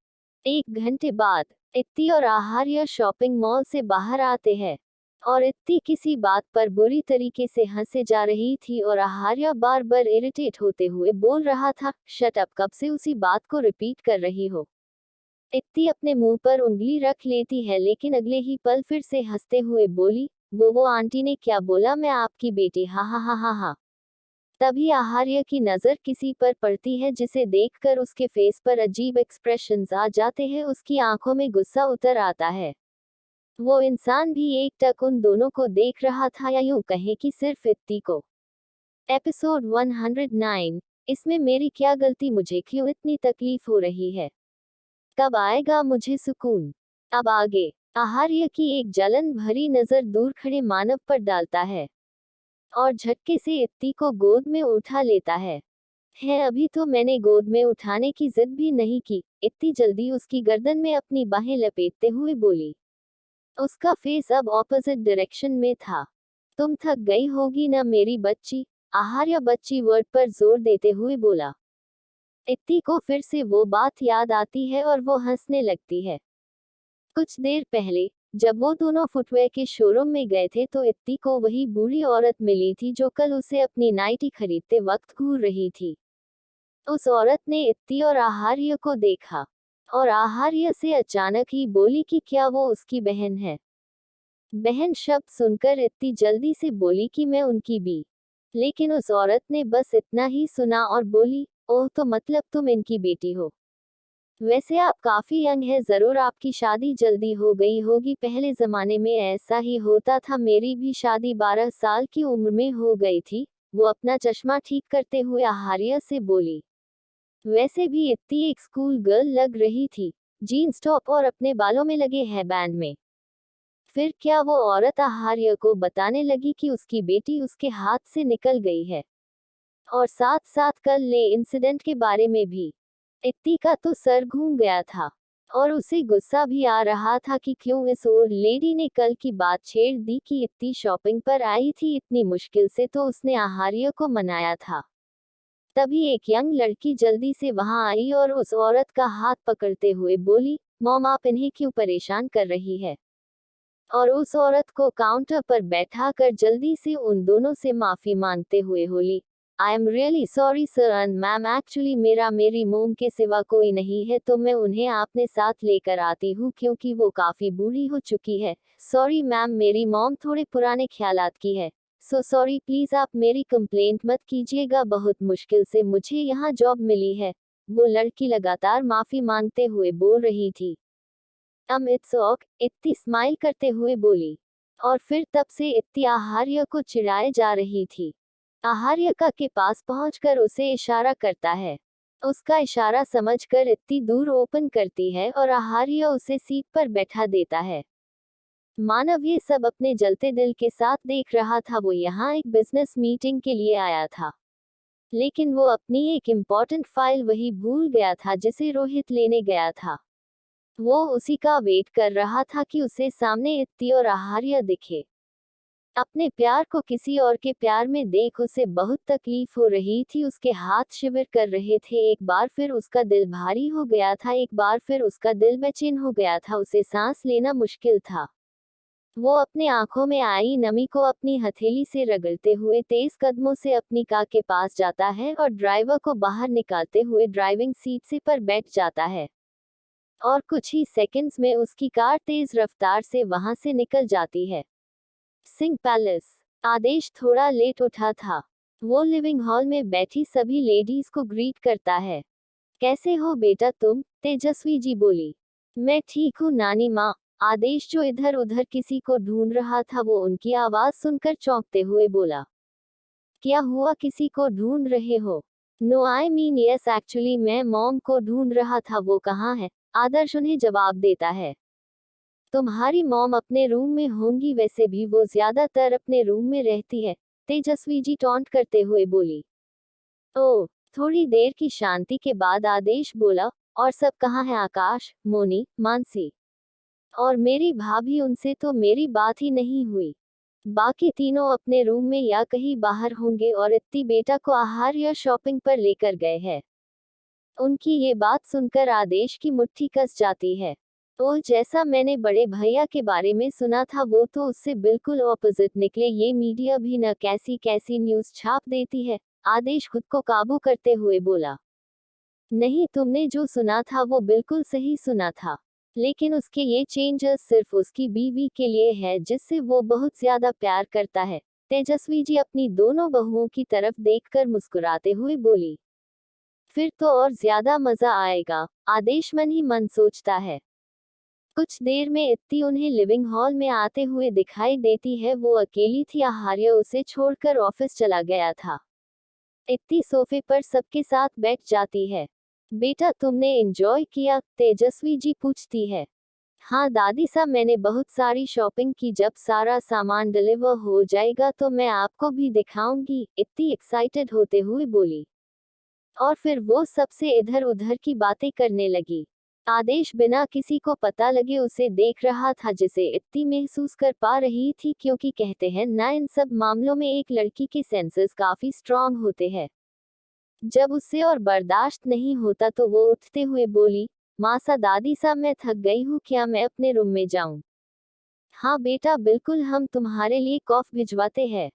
S1: 1 घंटे बाद इत्ती और आहार्य शॉपिंग मॉल से बाहर आते हैं और इत्ती किसी बात पर बुरी तरीके से हंसे जा रही थी और आहार्य बार बार इरिटेट होते हुए बोल रहा था, शट अप, कब से उसी बात को रिपीट कर रही हो? इत्ती अपने मुंह पर उंगली रख लेती है, लेकिन अगले ही पल फिर से हंसते हुए बोली, वो आंटी ने क्या बोला? मैं आपकी बेटी, हा हा हा हा हा। तभी आहार्य की नजर किसी पर पड़ती है जिसे देखकर उसके फेस पर अजीब एक्सप्रेशंस आ जाते हैं, उसकी आंखों में गुस्सा उतर आता है। वो इंसान भी एकटक उन दोनों को देख रहा था, या यूं कहें कि सिर्फ इत्ती को। एपिसोड 109, इसमें मेरी क्या गलती? मुझे क्यों इतनी तकलीफ हो रही है? कब आएगा मुझे सुकून? अब आगे। आहार्य की एक जलन भरी नजर दूर खड़े मानव पर डालता है और झटके से इत्ती को गोद में उठा लेता है। अभी तो मैंने गोद में उठाने की जिद भी नहीं की, इत्ती जल्दी उसकी गर्दन में अपनी बाहें लपेटते हुए बोली। उसका फेस अब ऑपोजिट डायरेक्शन में था। तुम थक गई होगी ना मेरी बच्ची? आहार्य बच्ची वर्ड पर जोर देते हुए बोला। इत्ती को फिर से वो बात याद आती है और वो हंसने लगती है। कुछ देर पहले जब वो दोनों फुटवेयर के शोरूम में गए थे तो इत्ती को वही बूढ़ी औरत मिली थी जो कल उसे अपनी नाइटी खरीदते वक्त घूर रही थी। उस औरत ने इत्ती और आहार्य को देखा और आहार्य से अचानक ही बोली कि क्या वो उसकी बहन है। बहन शब्द सुनकर इत्ती जल्दी से बोली कि मैं उनकी भी। लेकिन उस औरत ने बस इतना ही सुना और बोली, ओह, तो मतलब तुम इनकी बेटी हो? वैसे आप काफी यंग है, जरूर आपकी शादी जल्दी हो गई होगी। पहले जमाने में ऐसा ही होता था, मेरी भी शादी 12 साल की उम्र में हो गई थी। वो अपना चश्मा ठीक करते हुए आहार्य से बोली। वैसे भी इत्ती एक स्कूल गर्ल लग रही थी। जीन्स टॉप और अपने बालों में लगे हेयरबैंड में। फिर क्या वो औरत आहार्य को बताने लगी कि उसकी बेटी उसके हाथ से निकल गई है, और साथ साथ कल ले इंसिडेंट के बारे में भी। इत्ती का तो सर घूम गया था, और उसे गुस्सा भी आ रहा था कि क्यों इस ओल्ड लेडी ने कल की बात छेड़ दी कि इत्ती शॉपिंग पर आई थी इतनी मुश्किल से, तो उसने आहार्य को मनाया था। तभी एक यंग लड़की जल्दी से वहां आई और उस औरत का हाथ पकड़ते हुए बोली, मॉम आप इन्हें क्यों परेशान कर रही है? और उस औरत को काउंटर पर बैठा कर जल्दी से उन दोनों से माफी मांगते हुए बोली, I am really sorry sir and ma'am, actually मेरी मोम के सिवा कोई नहीं है, तो मैं उन्हें आपने साथ लेकर आती हूँ क्योंकि वो काफी बूढ़ी हो चुकी है। सॉरी मैम, मेरी मॉम थोड़े पुराने ख्यालात की है। सो सॉरी, प्लीज आप मेरी कंप्लेंट मत कीजिएगा, बहुत मुश्किल से मुझे यहाँ जॉब मिली है। वो लड़की लगातार माफी मांगते हुए बोल रही थी। इट्स ओक, इत्ती स्माइल करते हुए बोली। और फिर तब से इत्ती आहार्य को चिढ़ाए जा रही थी। आहार्य का के पास पहुंचकर उसे इशारा करता है। उसका इशारा समझकर इत्ती दूर ओपन करती है और आहार्य उसे सीट पर बैठा देता है। मानव ये सब अपने जलते दिल के साथ देख रहा था। वो यहाँ एक बिजनेस मीटिंग के लिए आया था, लेकिन वो अपनी एक इम्पोर्टेंट फाइल वही भूल गया था जिसे रोहित लेने गया था। वो उसी का वेट कर रहा था कि उसे सामने इत्ती और आहार्य दिखे। अपने प्यार को किसी और के प्यार में देख उसे बहुत तकलीफ हो रही थी। उसके हाथ शिविर कर रहे थे। एक बार फिर उसका दिल भारी हो गया था, एक बार फिर उसका दिल बेचैन हो गया था। उसे सांस लेना मुश्किल था। वो अपने आंखों में आई नमी को अपनी हथेली से रगड़ते हुए तेज कदमों से अपनी कार के पास जाता है और ड्राइवर को बाहर निकालते हुए ड्राइविंग सीट से पर बैठ जाता है। और कुछ ही सेकंड्स में उसकी कार तेज रफ्तार से वहां से निकल जाती है। सिंह पैलेस। आदेश थोड़ा लेट उठा था। वो लिविंग हॉल में बैठी सभी लेडीज को ग्रीट करता है। कैसे हो बेटा तुम? तेजस्वी जी बोली। मैं ठीक हूँ नानी माँ। आदेश, जो इधर उधर किसी को ढूंढ रहा था, वो उनकी आवाज सुनकर चौंकते हुए बोला। क्या हुआ, किसी को ढूंढ रहे हो? No I mean yes, actually मैं मॉम को ढूंढ रहा था। वो कहाँ है? आदर्श उन्हें जवाब देता है। तुम्हारी मॉम अपने रूम में होंगी, वैसे भी वो ज्यादातर अपने रूम में रहती है, तेजस्वी जी टॉन्ट करते हुए बोली। ओह। थोड़ी देर की शांति के बाद आदेश बोला, और सब कहाँ है? आकाश, मोनी, मानसी और मेरी भाभी, उनसे तो मेरी बात ही नहीं हुई। बाकी तीनों अपने रूम में या कहीं बाहर होंगे, और इत्ती बेटा को आहार या शॉपिंग पर लेकर गए हैं। उनकी ये बात सुनकर आदेश की मुट्ठी कस जाती है। ओह, जैसा मैंने बड़े भैया के बारे में सुना था, वो तो उससे बिल्कुल ऑपोजिट निकले। ये मीडिया भी न कैसी कैसी न्यूज़ छाप देती है। आदेश खुद को काबू करते हुए बोला। नहीं, तुमने जो सुना था वो बिल्कुल सही सुना था, लेकिन उसके ये चेंजेस सिर्फ उसकी बीवी के लिए है, जिससे वो बहुत ज्यादा प्यार करता है। तेजस्वी जी अपनी दोनों बहुओं की तरफ देखकर मुस्कुराते हुए बोली। फिर तो और ज्यादा मजा आएगा, आदेश मन ही मन सोचता है। कुछ देर में इत्ती उन्हें लिविंग हॉल में आते हुए दिखाई देती है। वो अकेली थी। आहार्य उसे छोड़कर ऑफिस चला गया था। इत्ती सोफे पर सबके साथ बैठ जाती है। बेटा, तुमने एंजॉय किया? तेजस्वी जी पूछती है। हाँ दादी साहब, मैंने बहुत सारी शॉपिंग की। जब सारा सामान डिलीवर हो जाएगा तो मैं आपको भी दिखाऊंगी, इत्ती एक्साइटेड होते हुए बोली। और फिर वो सबसे इधर उधर की बातें करने लगी। आदेश बिना किसी को पता लगे उसे देख रहा था, जिसे इत्ती महसूस कर पा रही थी, क्योंकि कहते हैं ना, इन सब मामलों में एक लड़की के सेंसेस काफी स्ट्रांग होते हैं। जब उससे और बर्दाश्त नहीं होता तो वो उठते हुए बोली, मासा दादी साहब, मैं थक गई हूँ, क्या मैं अपने रूम में जाऊं? हाँ बेटा बिल्कुल, हम तुम्हारे लिए कॉफी भिजवाते हैं।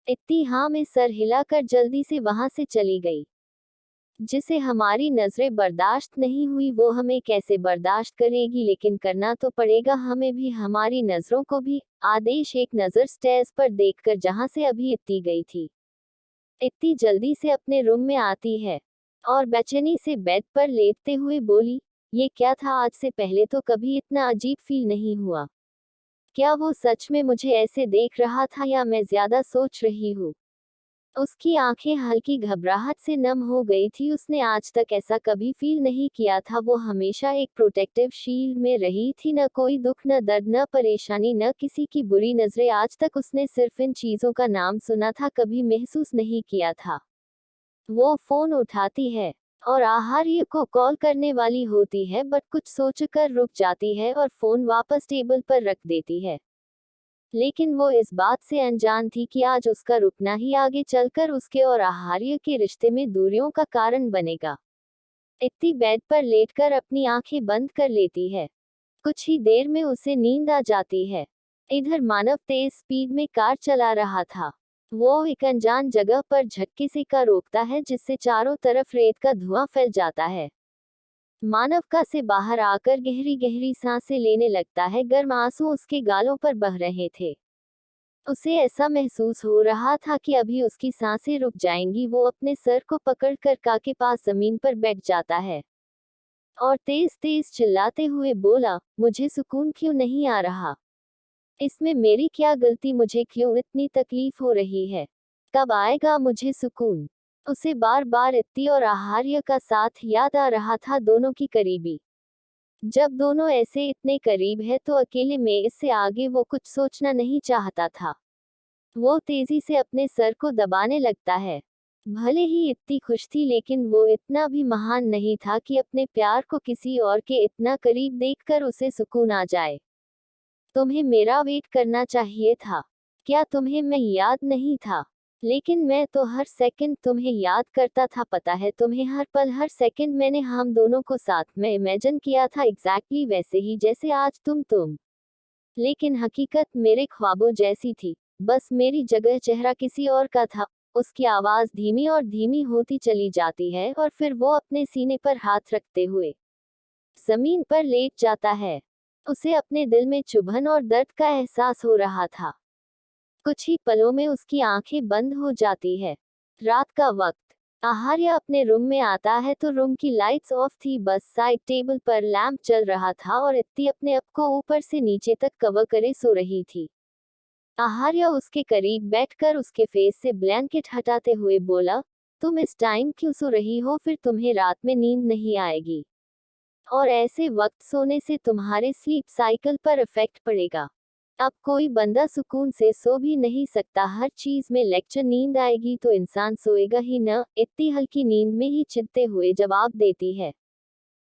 S1: इत्ती हाँ में सर हिलाकर जल्दी से वहां से चली गई। जिसे हमारी नजरें बर्दाश्त नहीं हुई, वो हमें कैसे बर्दाश्त करेगी? लेकिन करना तो पड़ेगा हमें भी, हमारी नजरों को भी। आदेश एक नजर स्टेज पर देखकर जहां से अभी इत्ती गई थी। इत्ती जल्दी से अपने रूम में आती है और बेचैनी से बेड पर लेटते हुए बोली, ये क्या था? आज से पहले तो कभी इतना अजीब फील नहीं हुआ। क्या वो सच में मुझे ऐसे देख रहा था, या मैं ज्यादा सोच रही हूँ? उसकी आंखें हल्की घबराहट से नम हो गई थी। उसने आज तक ऐसा कभी फील नहीं किया था। वो हमेशा एक प्रोटेक्टिव शील्ड में रही थी। न कोई दुख, न दर्द, न परेशानी, न किसी की बुरी नजरें। आज तक उसने सिर्फ इन चीजों का नाम सुना था, कभी महसूस नहीं किया था। वो फोन उठाती है और आहार्य को कॉल करने वाली होती है, बट कुछ सोचकर रुक जाती है और फोन वापस टेबल पर रख देती है। लेकिन वो इस बात से अनजान थी कि आज उसका रुकना ही आगे चलकर उसके और आहार्य के रिश्ते में दूरियों का कारण बनेगा। इत्ती बेड पर लेटकर अपनी आंखें बंद कर लेती है। कुछ ही देर में उसे नींद आ जाती है। इधर मानव तेज स्पीड में कार चला रहा था। वो एक अनजान जगह पर झटके से कार रोकता है, जिससे चारों तरफ रेत का धुआं फैल जाता है। मानव का से बाहर आकर गहरी गहरी सांसें लेने लगता है। गर्म आंसू उसके गालों पर बह रहे थे। उसे ऐसा महसूस हो रहा था कि अभी उसकी सांसें रुक जाएंगी। वो अपने सर को पकड़कर का के पास जमीन पर बैठ जाता है और तेज तेज चिल्लाते हुए बोला, मुझे सुकून क्यों नहीं आ रहा? इसमें मेरी क्या गलती? मुझे क्यों इतनी तकलीफ हो रही है? कब आएगा मुझे सुकून? उसे बार बार इत्ती और आहार्य का साथ याद आ रहा था, दोनों की करीबी। जब दोनों ऐसे इतने करीब है तो अकेले में इससे आगे वो कुछ सोचना नहीं चाहता था। वो तेजी से अपने सर को दबाने लगता है। भले ही इत्ती खुश थी, लेकिन वो इतना भी महान नहीं था कि अपने प्यार को किसी और के इतना करीब देखकर उसे सुकून आ जाए। तुम्हें मेरा वेट करना चाहिए था। क्या तुम्हें मैं याद नहीं था? लेकिन मैं तो हर सेकंड तुम्हें याद करता था। पता है तुम्हें, हर पल हर सेकंड मैंने हम दोनों को साथ में इमेजिन किया था, एग्जैक्टली वैसे ही जैसे आज तुम। लेकिन हकीकत मेरे ख्वाबों जैसी थी। बस मेरी जगह चेहरा किसी और का था। उसकी आवाज धीमी और धीमी होती चली जाती है और फिर वो अपने सीने पर हाथ रखते हुए जमीन पर लेट जाता है। उसे अपने दिल में चुभन और दर्द का एहसास हो रहा था। कुछ ही पलों में उसकी आंखें बंद हो जाती है। रात का वक्त। आहार्य अपने रूम में आता है तो रूम की लाइट्स ऑफ थी। बस साइड टेबल पर लैंप चल रहा था और इत्ती अपने आप को ऊपर से नीचे तक कवर करे सो रही थी। आहार्य उसके करीब बैठकर उसके फेस से ब्लैंकेट हटाते हुए बोला, तुम इस टाइम क्यों सो रही हो? फिर तुम्हें रात में नींद नहीं आएगी और ऐसे वक्त सोने से तुम्हारे स्लीप साइकिल पर इफेक्ट पड़ेगा। अब कोई बंदा सुकून से सो भी नहीं सकता। हर चीज में लेक्चर। नींद आएगी तो इंसान सोएगा ही न। इतनी हल्की नींद में ही चिढ़ते हुए जवाब देती है,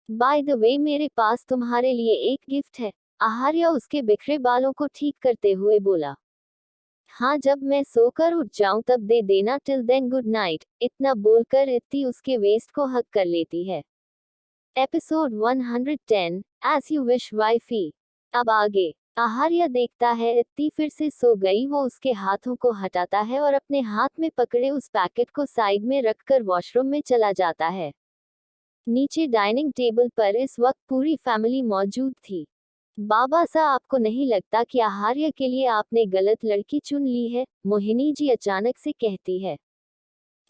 S1: बाय द वे मेरे पास तुम्हारे लिए एक गिफ्ट है। आहार्य उसके बिखरे बालों को ठीक करते हुए बोला, हाँ, जब मैं सोकर उठ जाऊं तब दे देना। Till then good night. इतना बोलकर इत्ती उसके वेस्ट को हक कर लेती है। Episode 110, as you wish wifey. अब आगे। आहार्य देखता है इत्ती फिर से सो गई। वो उसके हाथों को हटाता है और अपने हाथ में पकड़े उस पैकेट को साइड में रखकर वॉशरूम में चला जाता है। नीचे डाइनिंग टेबल पर इस वक्त पूरी फैमिली मौजूद थी। बाबा सा, आपको नहीं लगता कि आहार्य के लिए आपने गलत लड़की चुन ली है? मोहिनी जी अचानक से कहती है।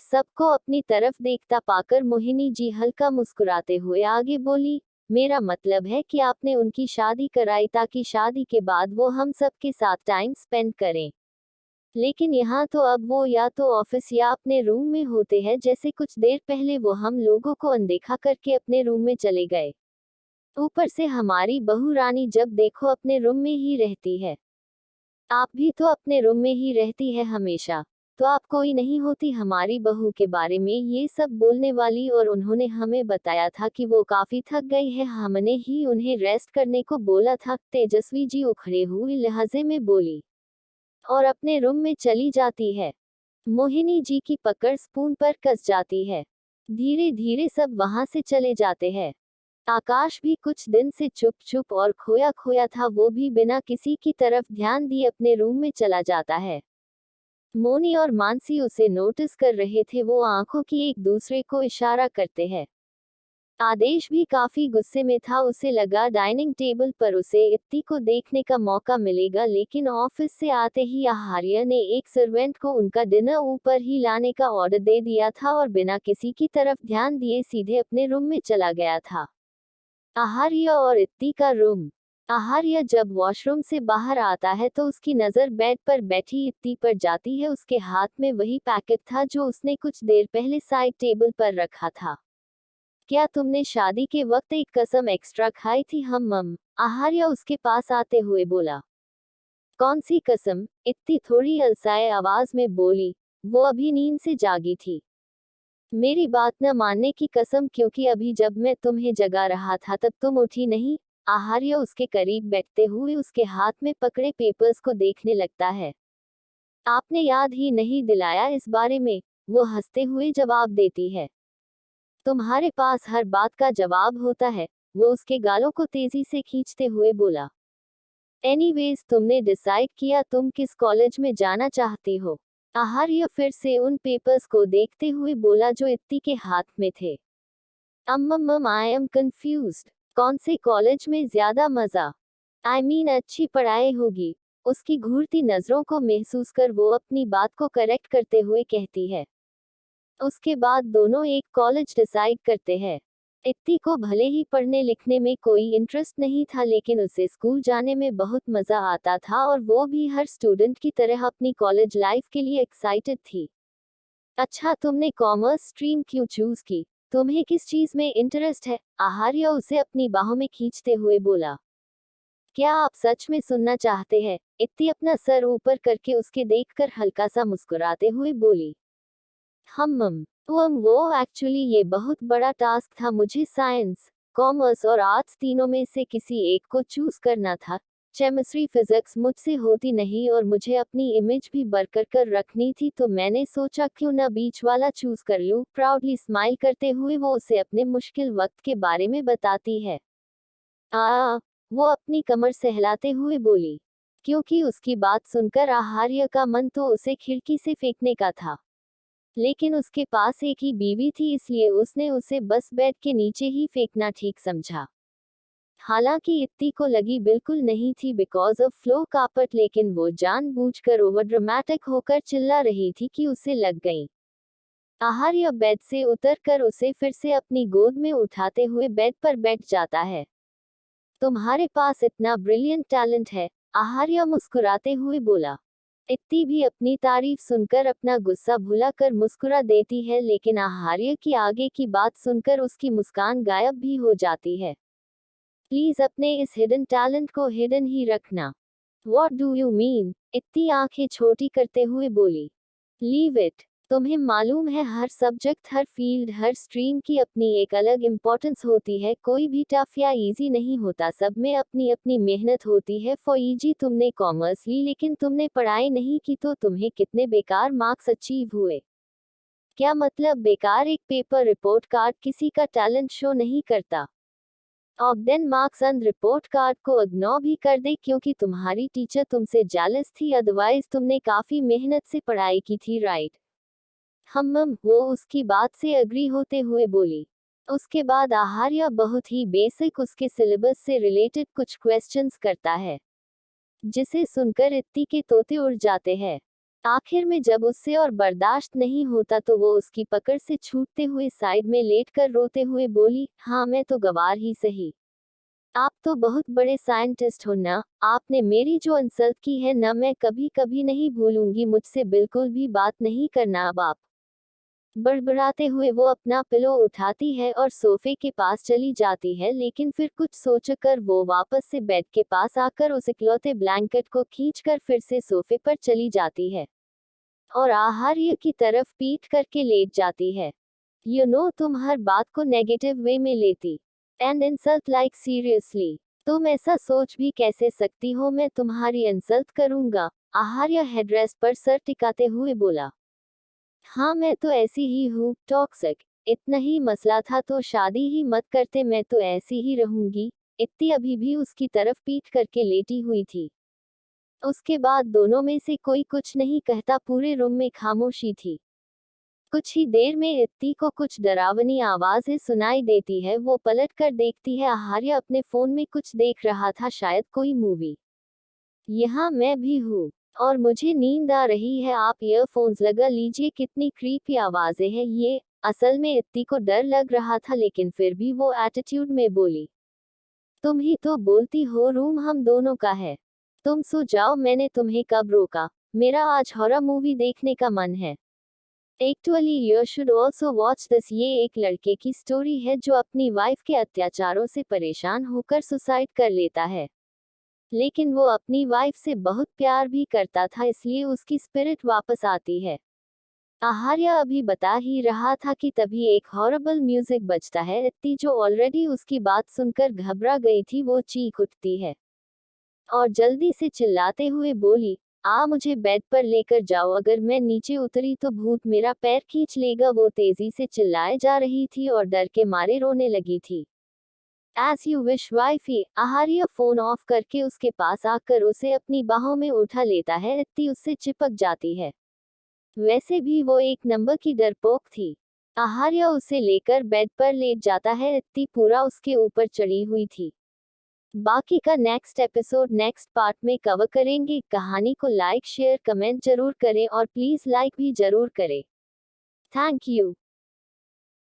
S1: सबको अपनी तरफ देखता पाकर मोहिनी जी हल्का मुस्कुराते हुए आगे बोली, मेरा मतलब है कि आपने उनकी शादी कराई ताकि शादी के बाद वो हम सब के साथ टाइम स्पेंड करें। लेकिन यहाँ तो अब वो या तो ऑफिस या अपने रूम में होते हैं, जैसे कुछ देर पहले वो हम लोगों को अनदेखा करके अपने रूम में चले गए। ऊपर से हमारी बहू रानी जब देखो अपने रूम में ही रहती है। आप भी तो अपने रूम में ही रहती है हमेशा। तो आप कोई नहीं होती हमारी बहू के बारे में ये सब बोलने वाली? और उन्होंने हमें बताया था कि वो काफी थक गई है, हमने ही उन्हें रेस्ट करने को बोला था। तेजस्वी जी उखड़े हुए लहजे में बोली और अपने रूम में चली जाती है। मोहिनी जी की पकड़ स्पून पर कस जाती है। धीरे धीरे सब वहां से चले जाते हैं। आकाश भी कुछ दिन से चुप चुप और खोया खोया था। वो भी बिना किसी की तरफ ध्यान दिए अपने रूम में चला जाता है। मोनी और मानसी उसे नोटिस कर रहे थे। वो आंखों की एक दूसरे को इशारा करते हैं। आदेश भी काफी गुस्से में था। उसे लगा डाइनिंग टेबल पर उसे इत्ती को देखने का मौका मिलेगा, लेकिन ऑफिस से आते ही आहार्य ने एक सर्वेंट को उनका डिनर ऊपर ही लाने का ऑर्डर दे दिया था और बिना किसी की तरफ ध्यान दिए सीधे अपने रूम में चला गया था। आहार्य और इत्ती का रूम। आहार्य जब वॉशरूम से बाहर आता है तो उसकी नजर बेड पर बैठी इत्ती पर जाती है। उसके हाथ में वही पैकेट था जो उसने कुछ देर पहले साइड टेबल पर रखा था। क्या तुमने शादी के वक्त एक कसम एक्स्ट्रा खाई थी? हम आहार्य उसके पास आते हुए बोला। कौन सी कसम? इत्ती थोड़ी अलसाए आवाज में बोली। वो अभी नींद से जागी थी। मेरी बात न मानने की कसम, क्योंकि अभी जब मैं तुम्हें जगा रहा था तब तुम उठी नहीं। आहार्य उसके करीब बैठते हुए उसके हाथ में पकड़े पेपर्स को देखने लगता है। आपने याद ही नहीं दिलाया इस बारे में, वो हंसते हुए जवाब देती है। तुम्हारे पास हर बात का जवाब होता है, वो उसके गालों को तेजी से खींचते हुए बोला। एनीवेज, तुमने डिसाइड किया तुम किस कॉलेज में जाना चाहती हो? आहार्य फिर से उन पेपर्स को देखते हुए बोला जो इत्ती के हाथ में थे। I am confused. कौन से कॉलेज में ज्यादा मजा? आई मीन अच्छी पढ़ाई होगी। उसकी घूरती नजरों को महसूस कर वो अपनी बात को करेक्ट करते हुए कहती है। उसके बाद दोनों एक कॉलेज डिसाइड करते हैं। इत्ती को भले ही पढ़ने लिखने में कोई इंटरेस्ट नहीं था, लेकिन उसे स्कूल जाने में बहुत मजा आता था और वो भी हर स्टूडेंट की तरह अपनी कॉलेज लाइफ के लिए एक्साइटेड थी। अच्छा, तुमने कॉमर्स स्ट्रीम क्यों चूज की? तुम्हें किस चीज में इंटरेस्ट है? आहार्य उसे अपनी बाहों में खींचते हुए बोला। क्या आप सच में सुनना चाहते हैं? इत्ती अपना सर ऊपर करके उसके देखकर हल्का सा मुस्कुराते हुए बोली। हम वो एक्चुअली ये बहुत बड़ा टास्क था। मुझे साइंस, कॉमर्स और आर्ट्स तीनों में से किसी एक को चूज करना था। केमिस्ट्री फिजिक्स मुझसे होती नहीं और मुझे अपनी इमेज भी बरकरार रखनी थी, तो मैंने सोचा क्यों ना बीच वाला चूज कर लूं। प्राउडली स्माइल करते हुए वो उसे अपने मुश्किल वक्त के बारे में बताती है। वो अपनी कमर सहलाते हुए बोली, क्योंकि उसकी बात सुनकर आहार्य का मन तो उसे खिड़की से फेंकने का था। लेकिन उसके पास एक ही बीवी थी, इसलिए उसने उसे बस बेड के नीचे ही फेंकना ठीक समझा। हालांकि इत्ती को लगी बिल्कुल नहीं थी बिकॉज ऑफ फ्लो कार्पेट, लेकिन वो जानबूझकर ओवर ड्रामेटिक होकर चिल्ला रही थी कि उसे लग गई। आहार्य बेड से उतरकर उसे फिर से अपनी गोद में उठाते हुए बेड पर बैठ जाता है। तुम्हारे पास इतना ब्रिलियंट टैलेंट है, आहार्य मुस्कुराते हुए बोला। इत्ती भी अपनी तारीफ सुनकर अपना गुस्सा भुलाकर मुस्कुरा देती है, लेकिन आहार्य की आगे की बात सुनकर उसकी मुस्कान गायब भी हो जाती है। प्लीज अपने इस हिडन टैलेंट को हिडन ही रखना। What do you mean? इत्ती आंखें छोटी करते हुए बोली। Leave it. तुम्हें मालूम है हर सब्जेक्ट, हर फील्ड, हर स्ट्रीम की अपनी एक अलग इम्पोर्टेंस होती है। कोई भी टफ या इजी नहीं होता, सब में अपनी अपनी मेहनत होती है। फॉर इजी, तुमने कॉमर्स ली लेकिन तुमने पढ़ाई नहीं की, तो तुम्हें कितने बेकार मार्क्स अचीव हुए? क्या मतलब बेकार? एक पेपर रिपोर्ट कार्ड किसी का टैलेंट शो नहीं करता। और then marks on report card को इग्नोर भी कर दे क्योंकि तुम्हारी टीचर तुमसे जेलस थी, अदरवाइज तुमने काफी मेहनत से पढ़ाई की थी, राइट? वो उसकी बात से अग्री होते हुए बोली। उसके बाद आहार्य बहुत ही बेसिक उसके सिलेबस से रिलेटेड कुछ क्वेश्चंस करता है, जिसे सुनकर इत्ती के तोते उड़ जाते हैं। आखिर में जब उससे और बर्दाश्त नहीं होता तो वो उसकी पकड़ से छूटते हुए साइड में लेटकर रोते हुए बोली, हाँ मैं तो गवार ही सही। आप तो बहुत बड़े साइंटिस्ट हो ना, आपने मेरी जो इंसल्ट की है ना, मैं कभी कभी नहीं भूलूंगी। मुझसे बिल्कुल भी बात नहीं करना अब आप। बड़बड़ाते हुए वो अपना पिलो उठाती है और सोफे के पास चली जाती है, लेकिन फिर कुछ सोचकर वो वापस से बेड के पास आकर उस इकलौते ब्लैंकेट को खींचकर फिर से सोफे पर चली जाती है और आहार्य की तरफ पीठ करके लेट जाती है। तुम हर बात को नेगेटिव वे में लेती एंड इंसल्ट लाइक सीरियसली। तुम ऐसा सोच भी कैसे सकती हो मैं तुम्हारी इंसल्ट करूंगा? आहार्य हेडरेस्ट पर सर टिकाते हुए बोला। हाँ मैं तो ऐसी ही हूँ, टॉक्सिक। इतना ही मसला था तो शादी ही मत करते, मैं तो ऐसी ही रहूंगी। इत्ती अभी भी उसकी तरफ पीठ करके लेटी हुई थी। उसके बाद दोनों में से कोई कुछ नहीं कहता, पूरे रूम में खामोशी थी। कुछ ही देर में इत्ती को कुछ डरावनी आवाजें सुनाई देती है। वो पलट कर देखती है, आहार्य अपने फोन में कुछ देख रहा था, शायद कोई मूवी। यहाँ मैं भी हूँ और मुझे नींद आ रही है, आप ईयरफोन्स लगा लीजिए। कितनी क्रीपी आवाजें हैं ये। असल में इत्ती को डर लग रहा था, लेकिन फिर भी वो एटीट्यूड में बोली। तुम ही तो बोलती हो रूम हम दोनों का है। तुम सो जाओ, मैंने तुम्हें कब रोका। मेरा आज हॉरर मूवी देखने का मन है। Actually you should also watch this. ये एक लड़के की स्टोरी है जो अपनी वाइफ के अत्याचारों से परेशान होकर सुसाइड कर लेता है। लेकिन वो अपनी वाइफ से बहुत प्यार भी करता था, इसलिए उसकी स्पिरिट वापस आती है। आहार्य अभी बता ही रहा था कि तभी एक हॉरेबल म्यूजिक बजता है। इत्ती जो ऑलरेडी उसकी बात सुनकर घबरा गई थी, वो चीख उठती है और जल्दी से चिल्लाते हुए बोली, मुझे बेड पर लेकर जाओ, अगर मैं नीचे उतरी तो भूत मेरा पैर खींच लेगा। वो तेजी से चिल्लाए जा रही थी और डर के मारे रोने लगी थी। As you wish wifey. Aharya phone off करके उसके पास आकर उसे अपनी बाहों में उठा लेता है। इत्ती उससे चिपक जाती है। वैसे भी वो एक नंबर की डरपोक थी। आहार्य उसे लेकर बेड पर लेट जाता है। इत्ती पूरा उसके ऊपर चढ़ी हुई थी। बाकी का नेक्स्ट एपिसोड नेक्स्ट पार्ट में कवर करेंगे। कहानी को लाइक शेयर कमेंट जरूर करें और प्लीज लाइक भी जरूर करें। Thank you.